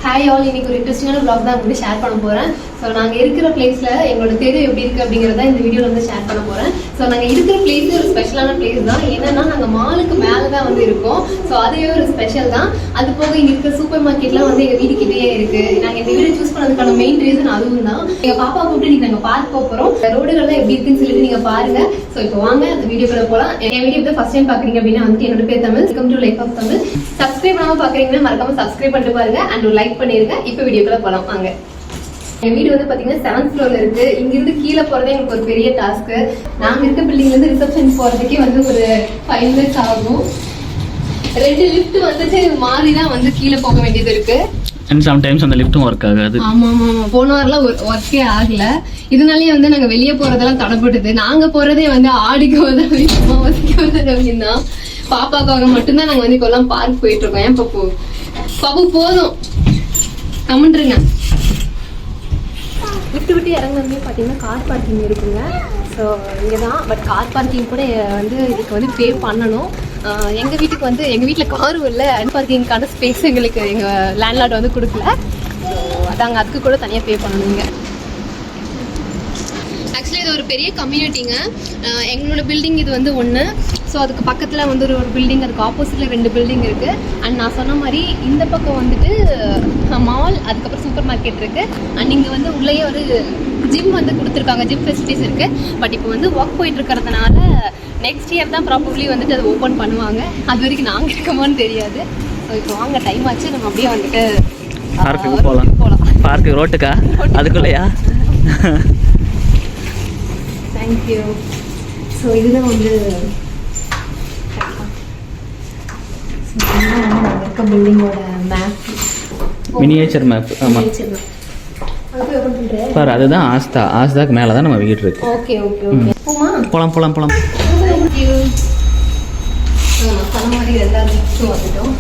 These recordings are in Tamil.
ஹாய் ஆல், இன்னைக்கு ஒரு இன்ட்ரெஸ்டிங்கான vlog தான் உங்களுக்கு ஷேர் பண்ண போறேன். ஸோ நாங்கள் இருக்கிற பிளேஸ்ல எங்களோட தெரு எப்படி இருக்கு அப்படிங்கிறத இந்த வீடியோல வந்து ஷேர் பண்ண போறேன். ஸோ நாங்கள் இருக்கிற பிளேஸ் ஒரு ஸ்பெஷலான பிளேஸ் தான். என்னன்னா நாங்கள் மாலுக்கு மேலே தான் வந்து இருக்கோம். ஸோ அதுவே ஒரு ஸ்பெஷல் தான். அது போக இங்க இருக்க சூப்பர் மார்க்கெட்லாம் வந்து எங்க வீட்டுக்கிட்டே இருக்கு. நாங்கள் இந்த வீடியோ சூஸ் பண்ணதுக்கான மெயின் ரீசன் அதுவும் தான். எங்க பாப்பா கூப்பிட்டு நீங்க நாங்கள் பார்க்க போறோம். ரோடுகள்லாம் எப்படி இருக்குன்னு சொல்லிட்டு நீங்க பாருங்க. ஸோ இப்போ வாங்க அந்த வீடியோக்குள்ள போகலாம். என் வீடியோ இப்போ ஃபர்ஸ்ட் டைம் பாக்குறீங்க அப்படின்னா வந்து என்னோட பேர் Tamil. Welcome to life of Tamil. Subscribe பண்ணாம பாக்குறீங்கன்னா மறக்காம சப்ஸ்கிரைப் பண்ணிட்டு பாருங்க அண்ட் ஒரு லைக் பண்ணிருங்க. இப்போ வீடியோக்குள்ள போலாம் வாங்க. என் வீடு வந்து பாத்தீங்கன்னா 7th ஃப்ளோர்ல இருக்கு. இங்க இருந்து கீழே போறதே எனக்கு ஒரு பெரிய டாஸ்க். நாங்க இருக்க பில்டிங்ல இருந்து ரிசப்ஷன் போறதுக்கே வந்து ஒரு 5 minutes ஆகும். 2 லிஃப்ட் வந்துட்டு மாறி தான் வந்து கீழே போக வேண்டியது இருக்கு. and sometimes அந்த லிஃப்ட்டும் ஒர்க் ஆகாது. ஆமா ஆமா ஆமா, போன வாரம்லாம் ஒர்க்கே ஆகல. இதனாலேயே வந்து நாங்க வெளியே போறதெல்லாம் தடைப்பட்டது. நாங்க போறதே வந்து ஆடிக்கு உதவி அமாவாசைக்கு உதவி அப்படின்னா பாப்பாக்காக மட்டும்தான் நாங்க வந்து இப்பெல்லாம் பார்க் போயிட்டு இருக்கோம். ஏன் பாப்பு பாப்பு போதும் கமெண்ட்ருங்க. விட்டு விட்டு இறங்குறதுமே பார்த்தீங்கன்னா கார் பார்க்கிங் இருக்குங்க. ஸோ இங்கே தான். பட் கார் பார்க்கிங் கூட வந்து இதுக்கு வந்து பே பண்ணணும். எங்கள் வீட்டுக்கு வந்து எங்கள் வீட்டில் காரும் இல்லை, பார்க்கிங்கான ஸ்பேஸ் எங்களுக்கு எங்கள் லேண்ட்லார்ட் வந்து கொடுக்கல. ஸோ அதாங்க, அதுக்கு கூட தனியாக பே பண்ணணுங்க. ஆக்சுவலி இது ஒரு பெரிய கம்யூனிட்டிங்க. எங்களோட பில்டிங் இது வந்து ஒன்று. ஸோ அதுக்கு பக்கத்தில் வந்து ஒரு பில்டிங், அதுக்கு ஆப்போசிட்டில் 2 பில்டிங் இருக்குது. அண்ட் நான் சொன்ன மாதிரி இந்த பக்கம் வந்துட்டு மால், அதுக்கப்புறம் சூப்பர் மார்க்கெட் இருக்குது. அண்ட் இங்கே வந்து உள்ளேயே ஒரு ஜிம் வந்து கொடுத்துருக்காங்க, ஜிம் ஃபெசிலிட்டிஸ் இருக்குது. பட் இப்போ வந்து ஒர்க் போயிட்டு இருக்கிறதுனால நெக்ஸ்ட் இயர் தான் ப்ராபப்ளி வந்துட்டு அது ஓப்பன் பண்ணுவாங்க. அது வரைக்கும் நாங்கள் இருக்கோமான்னு தெரியாது. ஸோ இப்போ வாங்க, டைம் ஆச்சு, நம்ம அப்படியே வந்துட்டு பார்க்குக்கு போகலாம். பார்க்கு ரோட்டுக்கா? அதுக்குள்ளையா? தேங்க்யூ. ஸோ இதுதான் வந்து இருக்க பில்டிங்கோட மேப், மினியேச்சர் மேப். ஆமாம் பாரு, அதுதான் ஆஸ்தா. ஆஸ்தாக்கு மேலே தான் நம்ம வீடு இருக்கு. ஓகே ஓகே ஓகே, போலாம் போலாம் போலாம். தேங்க்யூ. சொன்ன மாதிரி எல்லா லிஃப்ட்டும் வந்துட்டோம்.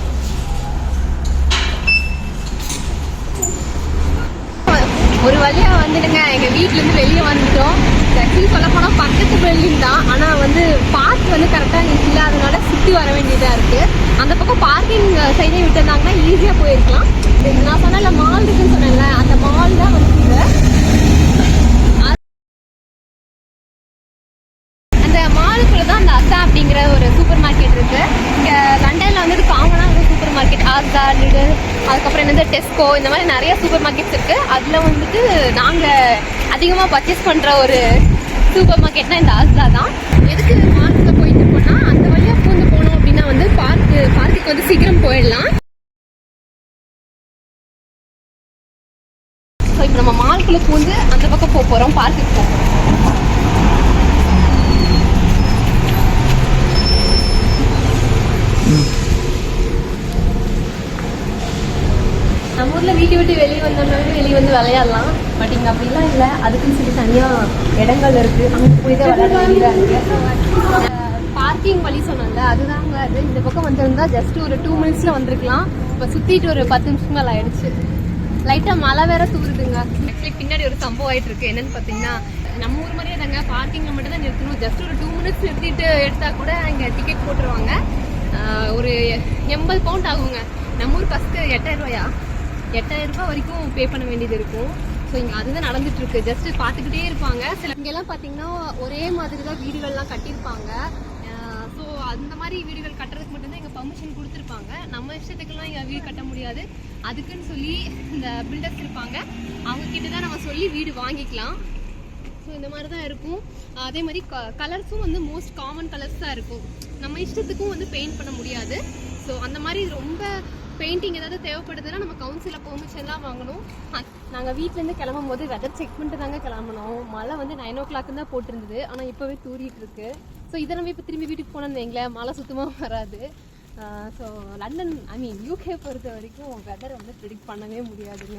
ஒரு வழியா வந்துடுங்க, எங்க வீட்டுல இருந்து வெளியே வந்துட்டோம். ஆக்சுவலி சொல்ல போனா பக்கத்து பில்டிங் தான். ஆனா வந்து பார்க் வந்து கரெக்டா இல்லாதனால சுத்தி வர வேண்டியதா இருக்கு. அந்த பக்கம் பார்க்கிங் சைடே விட்டுருந்தாங்கன்னா ஈஸியா போயிருக்கலாம். நான் சொன்னல மால் இருக்குன்னு சொன்னேன்ல, அந்த மால் தான் வந்து அந்த மாலுக்குள்ள தான் அந்த அசா அப்படிங்கிற ஒரு சூப்பர் மார்க்கெட் இருக்கு. இங்க லண்டன்ல வந்து காமனா வந்து சூப்பர் மார்க்கெட் ஆஸ்தா, லிடில், அதுக்கப்புறம் என்னது டெஸ்கோ, இந்த மாதிரி நிறைய சூப்பர் மார்க்கெட்ஸ் இருக்கு. அதுல வந்துட்டு நாங்க அதிகமா பர்ச்சேஸ் பண்ற ஒரு சூப்பர் மார்க்கெட்னா இந்த ஆஸ்தா தான். எதுக்கு மாலுக்குள்ள போயிட்டு இருக்கோம்னா, அந்த வழியா பூந்து போனோம் அப்படின்னா வந்து பார்க்குக்கு வந்து சீக்கிரம் போயிடலாம். ஸோ இப்போ நம்ம மாலுக்குள்ள பூந்து அந்த பக்கம் போக போறோம், பார்க்குக்கு போக போறோம். நம்ம ஊர்ல வீட்டை விட்டு வெளியே வந்தோம்னாவே வெளியே வந்து விளையாடலாம். பட் இங்க அப்படிலாம் இல்லை. அதுக்குன்னு சொல்லி தனியா இடங்கள் இருக்கு, அங்கே போய் தான் விளையாட வேண்டியதா இருக்கு. பார்க்கிங் வழி சொன்னாங்க, அதுதாங்க அது. இந்த பக்கம் வந்திருந்தா ஜஸ்ட் ஒரு 2 minutesல வந்திருக்கலாம். இப்போ சுத்திட்டு ஒரு 10 நிமிஷம் மேல ஆயிடுச்சு. லைட்டா மழை வேற தூருதுங்க. ஆக்சுவலி பின்னாடி ஒரு சம்பவம் ஆயிட்டு இருக்கு. என்னன்னு பாத்தீங்கன்னா, நம்ம ஊர் மாதிரியே தாங்க, பார்க்கிங்ல மட்டும் தான் நிறுத்தணும். ஜஸ்ட் ஒரு 2 minutes நிறுத்திட்டு எடுத்தா கூட இங்க டிக்கெட் போட்டுருவாங்க. ஒரு 80 பவுண்ட் ஆகுங்க. நம்ம ஊர் பஸ்க்கு 8,000 ரூபாயா? 8,000 ரூபாய் வரைக்கும் பே பண்ண வேண்டியது இருக்கும். ஸோ இங்கே அதுதான் நடந்துட்டு இருக்கு. ஜஸ்ட் பார்த்துக்கிட்டே இருப்பாங்க. சில இங்கெல்லாம் பார்த்தீங்கன்னா ஒரே மாதிரி தான் வீடுகள்லாம் கட்டியிருப்பாங்க. ஸோ அந்த மாதிரி வீடுகள் கட்டுறதுக்கு மட்டும்தான் இங்கே பர்மிஷன் கொடுத்துருப்பாங்க. நம்ம இஷ்டத்துக்கெல்லாம் இங்கே வீடு கட்ட முடியாது. அதுக்குன்னு சொல்லி இந்த பில்டர்ஸ் இருப்பாங்க, அவங்க கிட்ட தான் நம்ம சொல்லி வீடு வாங்கிக்கலாம். ஸோ இந்த மாதிரி தான் இருக்கும். அதே மாதிரி கலர்ஸும் வந்து மோஸ்ட் காமன் கலர்ஸ் தான் இருக்கும். நம்ம இஷ்டத்துக்கும் வந்து பெயிண்ட் பண்ண முடியாது. ஸோ அந்த மாதிரி ரொம்ப பெயிண்டிங் ஏதாவது தேவைப்படுதுன்னா நம்ம கவுன்சிலில் பெர்மிஷன்லாம் வாங்கணும். நாங்கள் வீட்டிலேருந்து கிளம்பும் போது வெதர் செக் பண்ணிட்டு தாங்க கிளம்பணும். மழை வந்து 9 o'clock தான் போட்டிருந்தது, ஆனால் இப்போவே தூரிட்டு இருக்கு. ஸோ இதை நம்ம இப்போ திரும்பி வீட்டுக்கு போனோம்னு வைங்களேன், மழை சுத்தமாக வராது. ஸோ லண்டன், யூகே பொறுத்த வரைக்கும் வெதர் வந்து ப்ரிடிக்ட் பண்ணவே முடியாதுங்க.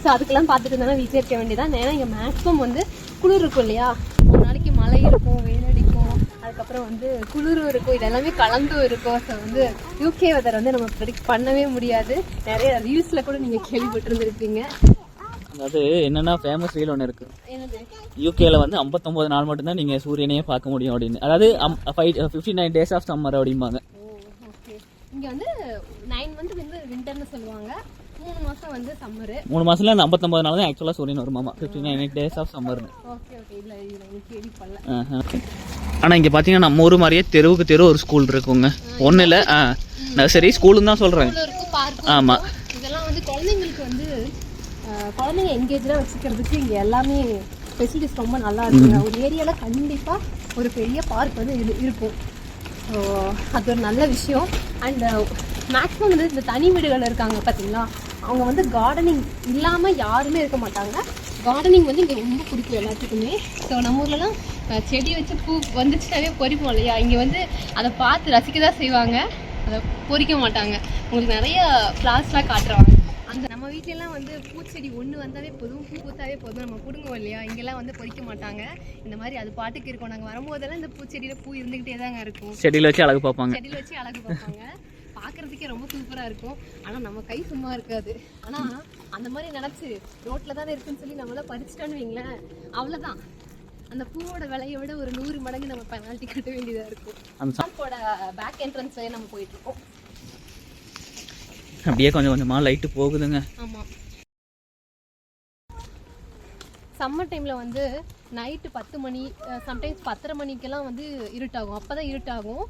ஸோ அதுக்கெல்லாம் பார்த்துட்டு இருந்தாலும் வீட்டில் இருக்க வேண்டியதான். ஏன்னா இங்கே மேக்ஸிமம் வந்து குளிர் இருக்கும் இல்லையா, ஒரு நாளைக்கு மழை இருக்கும், வெயில் அடிக்கும், அதுக்கப்புறம் வந்து குளிரும் இருக்கும், இதெல்லாமே கலந்தும் இருக்கும். ஸோ வந்து யூகே வெதர் வந்து நம்ம ப்ரெடிக்ட் பண்ணவே முடியாது. நிறைய ரீல்ஸ்ல கூட நீங்க கேள்விப்பட்டிருந்திருப்பீங்க. அதாவது என்னன்னா ஃபேமஸ் ரீல் ஒன்று இருக்கு. யூகேல வந்து 59 நாள் மட்டும்தான் நீங்க சூரியனையே பார்க்க முடியும் அப்படின்னு. அதாவது 59 days ஆஃப் சம்மர் அப்படிம்பாங்க. இங்க வந்து 9 months வந்து விண்டர்னு சொல்லுவாங்க, 3 மாசம் மாசம் வந்து சம்மரு. 3 மாசத்துல அந்த 59 நாள் தான் ஆக்சுவலா சூரியன் வருமாமா. 59 days of summer. Okay okay. இல்ல கேள்வி பண்ணல. ஆனா இங்க பாத்தீங்கன்னா நம்ம ஊர் மாதிரியே தெருவுக்கு தெரு ஒரு ஸ்கூல் இருக்குங்க. ஒண்ணு இல்ல நர்சரி ஸ்கூல்னு தான் சொல்றேன். ஆமா. இதெல்லாம் வந்து குழந்தைங்களுக்கு வந்து குழந்தைங்க என்கேஜா வச்சுக்கிறதுக்கு இங்க எல்லாமே ஃபெசிலிட்டிஸ் ரொம்ப நல்லா இருக்குங்க. ஒரு ஏரியால கண்டிப்பா ஒரு பெரிய பார்க் வந்து இருக்கும். ஸோ அது ஒரு நல்ல விஷயம். அண்ட் மேக்ஸிமம் வந்து இந்த தனி வீடுகள் இருக்காங்க பார்த்தீங்களா, அவங்க வந்து கார்டனிங் இல்லாமல் யாருமே இருக்க மாட்டாங்க. கார்டனிங் வந்து இங்கே ரொம்ப பிடிக்கும் எல்லாத்துக்குமே. ஸோ நம்ம ஊர்லலாம் செடி வச்சு பூ வந்துச்சுனாவே பொறிப்போம் இல்லையா, இங்கே வந்து அதை பார்த்து ரசிக்க தான் செய்வாங்க, அதை பொறிக்க மாட்டாங்க. உங்களுக்கு நிறைய ஃப்ளார்ஸ்லாம் காட்டுறாங்க. அந்த நம்ம வீட்டிலலாம் வந்து பூச்செடி ஒன்று வந்தாவே போதும், பூ பூத்தாவே போதும், நம்ம பிடுங்குவோம் இல்லையா, இங்கெல்லாம் வந்து பொறிக்க மாட்டாங்க. இந்த மாதிரி அது பாட்டுக்கு இருக்கும். நாங்கள் வரும்போதெல்லாம் இந்த பூச்செடியில் பூ இருந்துக்கிட்டே தாங்க இருக்கும். செடியில் வச்சு அழகு பார்ப்பாங்க. செடியில் வச்சு அழகு பார்ப்பாங்க. பார்க்குறதுக்கே ரொம்ப சூப்பராக இருக்கும். ஆனால் நம்ம கை சும்மா இருக்காது. ஆனால் அந்த மாதிரி நினச்சி ரோட்டில் தானே இருக்குன்னு சொல்லி நம்மளாம் பறிச்சிட்டோன்னு வைங்களேன், அவ்வளோதான். அந்த பூவோட விலையை விட ஒரு 100 மடங்கு நம்ம பெனால்ட்டி கட்ட வேண்டியதாக இருக்கும். அந்த ஷாப்போட பேக் என்ட்ரன்ஸ்லேயே நம்ம போயிட்டுருக்கோம். அப்படியே கொஞ்சம் கொஞ்சமாக லைட்டு போகுதுங்க. ஆமாம். சம்மர் டைமில் வந்து நைட்டு 10 மணி, சம்டைம்ஸ் 10:30 மணிக்கெல்லாம் வந்து இருட்டாகும். அப்போ தான் இருட்டாகும்.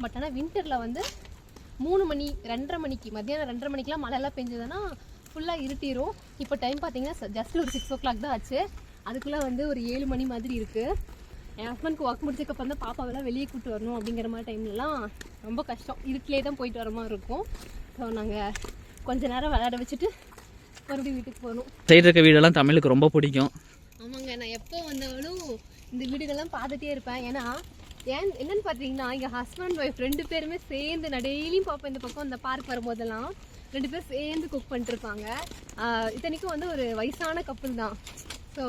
பட் ஆனால் வின்டரில் வந்து 3 மணி 2:30 மணிக்கு, மத்தியானம் 2:30 மணிக்கெலாம் மழைலாம் பெஞ்சதுன்னா ஃபுல்லாக இருட்டிடும். இப்போ டைம் பார்த்தீங்கன்னா ஜஸ்ட் ஒரு 6 o'clock தான் ஆச்சு. அதுக்குள்ளே வந்து ஒரு 7 மணி மாதிரி இருக்குது. என் ஹஸ்பண்ட்க்கு ஒர்க் முடிச்சதுக்கப்புறம் தான் பாப்பாவெல்லாம் வெளியே கூப்பிட்டு வரணும். அப்படிங்கிற மாதிரி டைம்லலாம் ரொம்ப கஷ்டம், இருட்டிலே தான் போயிட்டு வர மாதிரி இருக்கும். ஸோ நாங்கள் கொஞ்ச நேரம் விளையாட வச்சுட்டு மறுபடியும் வீட்டுக்கு போகணும். சைடு இருக்க வீடெல்லாம் தமிழுக்கு ரொம்ப பிடிக்கும். ஆமாங்க, நான் எப்போ வந்தாலும் இந்த வீடுகள்லாம் பார்த்துட்டே இருப்பேன். ஏன்னா என்னன்னு பார்த்தீங்கன்னா, எங்கள் ஹஸ்பண்ட் ஒய்ஃப் 2 பேருமே சேர்ந்து நான் டெய்லியும் பார்ப்பேன். இந்த பக்கம் இந்த பார்க் வரும்போதெல்லாம் 2 பேர் சேர்ந்து குக் பண்ணிட்டு இருப்பாங்க. இத்தனைக்கும் வந்து ஒரு வயசான கப்புள் தான். ஸோ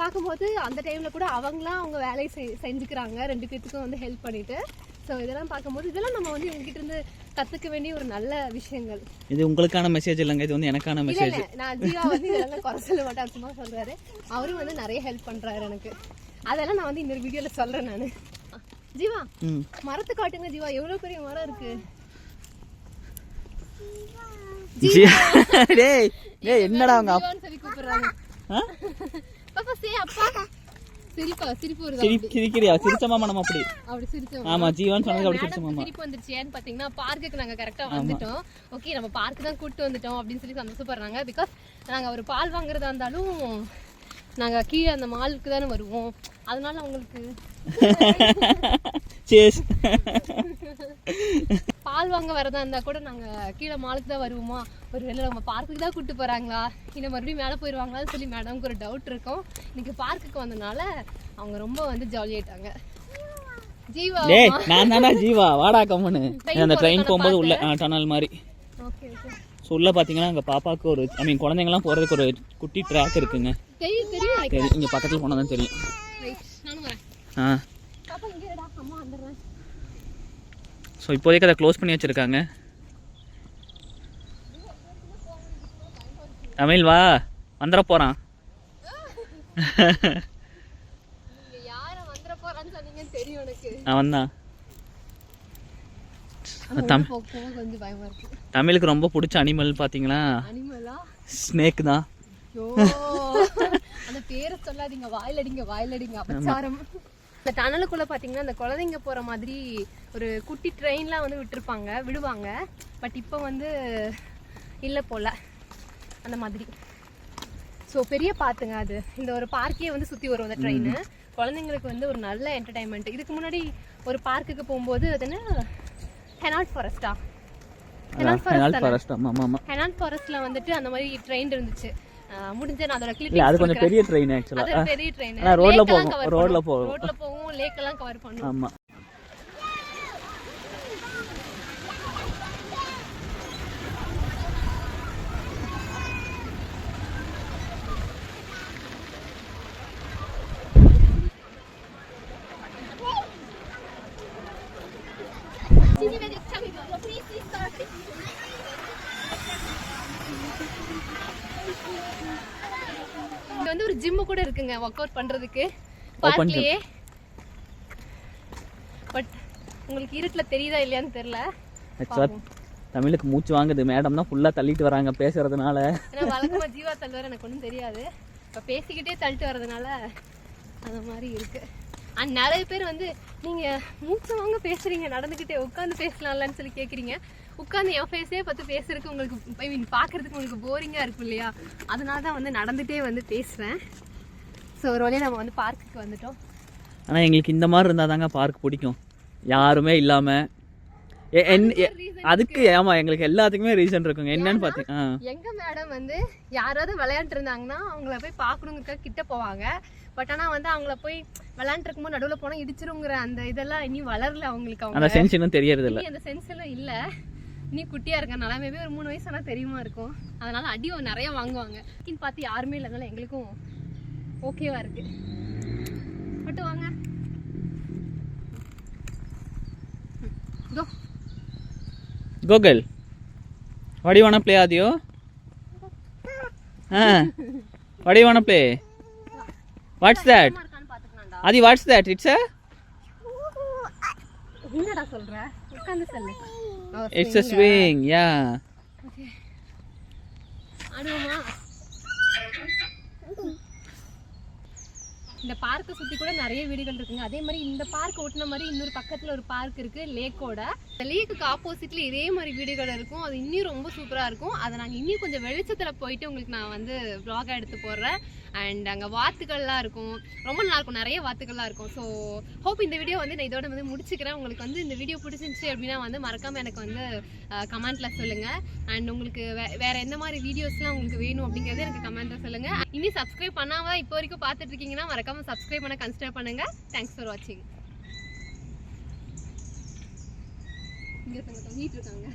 பார்க்கும்போது அந்த டைமில் கூட அவங்களாம் அவங்க வேலையை செஞ்சுக்கிறாங்க, 2 பேர்த்துக்கும் வந்து ஹெல்ப் பண்ணிட்டு. ஸோ இதெல்லாம் பார்க்கும்போது இதெல்லாம் நம்ம வந்து இவங்ககிட்ட இருந்து கற்றுக்க வேண்டிய ஒரு நல்ல விஷயங்கள். இது உங்களுக்கான மெசேஜ் இல்லைங்க, இது வந்து எனக்கான மெசேஜ். நான் ஜீவா வந்து இதெல்லாம் குறை சொல்ல மாட்டேன், சும்மா சொல்கிறாரு. அவரும் வந்து நிறைய ஹெல்ப் பண்ணுறாரு எனக்கு. அதெல்லாம் நான் வந்து இன்னொரு வீடியோவில் சொல்கிறேன். நான் ஜீவா மரத்தை காட்டுங்க. ஜீவா எவ்வளோ பெரிய மரம் இருக்கு. என்னடா அவங்க சொல்லி கூப்பிடுறாங்க. பாப்பா சே அப்பா சிரிப்பா சிரிப்பு வருது. சிரிக்கிறியா? சிரிச்ச மாமா நம்ம அப்படி சிரிச்சோம். ஆமா, ஜீவன் சொன்னது அப்படி சிரிச்ச மாமா. சிரிப்பு வந்துருச்சு. ஏன்னு பாத்தீங்கன்னா பார்க்குக்கு நாங்க கரெக்டா வந்துட்டோம். ஓகே நம்ம பார்க்கு தான் கூட்டு வந்துட்டோம் அப்படின்னு சொல்லி சந்தோஷப்படுறாங்க. பிகாஸ் நாங்க ஒரு பால் வாங்குறதா இருந்தாலும் நாங்க கீழே அந்த மாலுக்கு தானே வருவோம். அதனால அவங்களுக்கு பால் வாங்க வரதா இருந்தா கூட நாங்க கீழே மாலுக்கு தான் வருவோமா, ஒரு வேளை நம்ம பார்க்குக்கு தான் கூட்டு போறாங்களா இல்லை மறுபடியும் மேலே போயிடுவாங்களான்னு சொல்லி மேடம்க்கு ஒரு டவுட் இருக்கும். இன்னைக்கு பார்க்குக்கு வந்தனால அவங்க ரொம்ப வந்து ஜாலி ஆயிட்டாங்க. ஜீவா நான் தானே ஜீவா, வாடா கம்முன்னு. அந்த ட்ரெயின் போகும்போது உள்ள டனல் மாதிரி. Okay okay. ஸோ உள்ள பார்த்தீங்கன்னா அங்கே பாப்பாவுக்கு ஒரு குழந்தைங்கலாம் போகிறதுக்கு ஒரு குட்டி ட்ராக் இருக்குங்க. தெரியும், இங்கே பக்கத்தில் போனால் தான் தெரியும். ஸோ இப்போதைக்கு அதை க்ளோஸ் பண்ணி வச்சுருக்காங்க. தமிழ் வா, வந்துட போகிறான். அவன் தான். தமிழுக்கு ரொம்ப பிடிச்ச அனிமல் பார்த்தீங்களா, ஸ்னேக் தான். அந்த பேரை சொல்லாதீங்க, வாயிலடிங்க அபச்சாரம். இந்த டனலுக்குள்ள பாத்தீங்கன்னா இந்த குழந்தைங்க போற மாதிரி ஒரு குட்டி ட்ரெயின்லாம் வந்து விடுவாங்க. பட் இப்போ வந்து இல்லை போல அந்த மாதிரி. ஸோ பெரிய பார்க்குங்க அது. இந்த ஒரு பார்க்கே வந்து சுற்றி வரும் அந்த ட்ரெயின். குழந்தைங்களுக்கு வந்து ஒரு நல்ல என்டர்டைன்மெண்ட். இதுக்கு முன்னாடி ஒரு பார்க்குக்கு போகும்போது அது என்ன ஹெனால்ட் ஃபாரஸ்டா, ஹெனால்ட் ஃபாரஸ்ட்ல வந்துட்டு அந்த மாதிரி ட்ரெயின் இருந்துச்சு. முடிஞ்ச நான் அதோட கிளிப்பிங்ஸ். அது கொஞ்சம் பெரிய ட்ரெயின் ஆக்சுவலா. அது பெரிய ட்ரெயின். ரோட்ல போகும் லேக் எல்லாம் கவர் பண்ணும். ஆமா. இங்க வந்து ஒரு ஜிம் கூட இருக்குங்க ஒர்க் அவுட் பண்றதுக்கு பார்க்லயே. பட் உங்களுக்கு இருட்டுல தெரியுதா இல்லையான்னு தெரியல. தமிழுக்கு மூச்சு வாங்குது. மேடம் தான் ஃபுல்லாக தள்ளிட்டு வராங்க பேசுறதுனால. ஏன்னா வழக்கமாக ஜீவா தள்ளுவார் எனக்கு ஒன்றும் தெரியாது. இப்போ பேசிக்கிட்டே தள்ளிட்டு வர்றதுனால அந்த மாதிரி இருக்கு. அண்ட் நிறைய பேர் வந்து நீங்கள் மூச்சு வாங்க பேசுகிறீங்க, நடந்துக்கிட்டே உட்காந்து பேசலாம்லன்னு சொல்லி கேட்குறீங்க. உட்காந்து என் ஃபேஸே பார்த்து பேசுறதுக்கு உங்களுக்கு ஐ மீன் பார்க்குறதுக்கு உங்களுக்கு போரிங்காக இருக்கும் இல்லையா? அதனால தான் வந்து நடந்துகிட்டே வந்து பேசுகிறேன். ஸோ ஒரு வழியாக நம்ம வந்து பார்க்குக்கு வந்துட்டோம். ஆனால் எங்களுக்கு இந்த மாதிரி இருந்தால் தாங்க பார்க் பிடிக்கும், யாருமே இல்லாமல். அதுக்கு ஆமாம், எங்களுக்கு எல்லாத்துக்குமே ரீசன் இருக்குங்க. என்னன்னு பார்த்தீங்கன்னா எங்க மேடம் வந்து யாராவது விளையாண்டு இருந்தாங்கன்னா அவங்கள போய் பார்க்கணுங்கிறதுக்காக கிட்ட போவாங்க. பட் ஆனால் வந்து அவங்கள போய் விளையாண்டு இருக்கும்போது நடுவில் போனால் இடிச்சிருங்கிற அந்த இதெல்லாம் இன்னும் வளரல அவங்களுக்கு. அவங்க அந்த சென்ஸ் இன்னும் தெரியறது இல்லை. அந்த சென்ஸ் எல்லாம் இல்லை. நீ குட்டியா இருக்கனால மேபி ஒரு 3 வயசு ஆனால் தெரியுமா இருக்கும். அதனால அடி நிறைய வாங்குவாங்க. இன்னு பார்த்து யாருமே இல்லைனால எங்களுக்கும் ஓகேவா இருக்கு. பட்டு வாங்க. Go girl. What do you want to play, Adyo? What do you want to play? What's that? Adi, what's that? It's a? என்னடா சொல்ற? உட்கார்ந்து சொல்லு. It's a swing. Yeah. Okay. ஆடுவோமா? இந்த பார்க்கை சுற்றி கூட நிறைய வீடுகள் இருக்குங்க. அதே மாதிரி இந்த பார்க் ஒட்டின மாதிரி இன்னொரு பக்கத்தில் ஒரு பார்க் இருக்குது லேக்கோட. இந்த லேக்குக்கு ஆப்போசிட்ல இதே மாதிரி வீடுகள் இருக்கும். அது இன்னும் ரொம்ப சூப்பராக இருக்கும். அதை நாங்கள் இன்னும் கொஞ்சம் வெளிச்சத்தில் போயிட்டு உங்களுக்கு நான் வந்து vlog எடுத்து போடுறேன். அண்ட் அங்கே வாத்துக்கள்லாம் இருக்கும், ரொம்ப நல்லா இருக்கும், நிறைய வாத்துக்கள்லாம் இருக்கும். ஸோ ஹோப் இந்த வீடியோ வந்து நான் இதோட வந்து முடிச்சுக்கிறேன். உங்களுக்கு வந்து இந்த வீடியோ பிடிச்சிருந்துச்சு அப்படின்னா வந்து மறக்காமல் எனக்கு வந்து கமெண்ட்டில் சொல்லுங்கள். அண்ட் உங்களுக்கு வேறு எந்த மாதிரி வீடியோஸ்லாம் உங்களுக்கு வேணும் அப்படிங்கிறது எனக்கு கமெண்ட்டில் சொல்லுங்கள். இன்னும் சப்ஸ்கிரைப் பண்ணாமல் இப்போ வரைக்கும் பார்த்துட்டு இருக்கீங்கன்னா மறக்காமல் சப்ஸ்கிரைப் பண்ண கன்சிடர் பண்ணுங்கள். தேங்க்ஸ் ஃபார் வாட்சிங். இங்கே தொங்கிட்டு இருக்காங்க.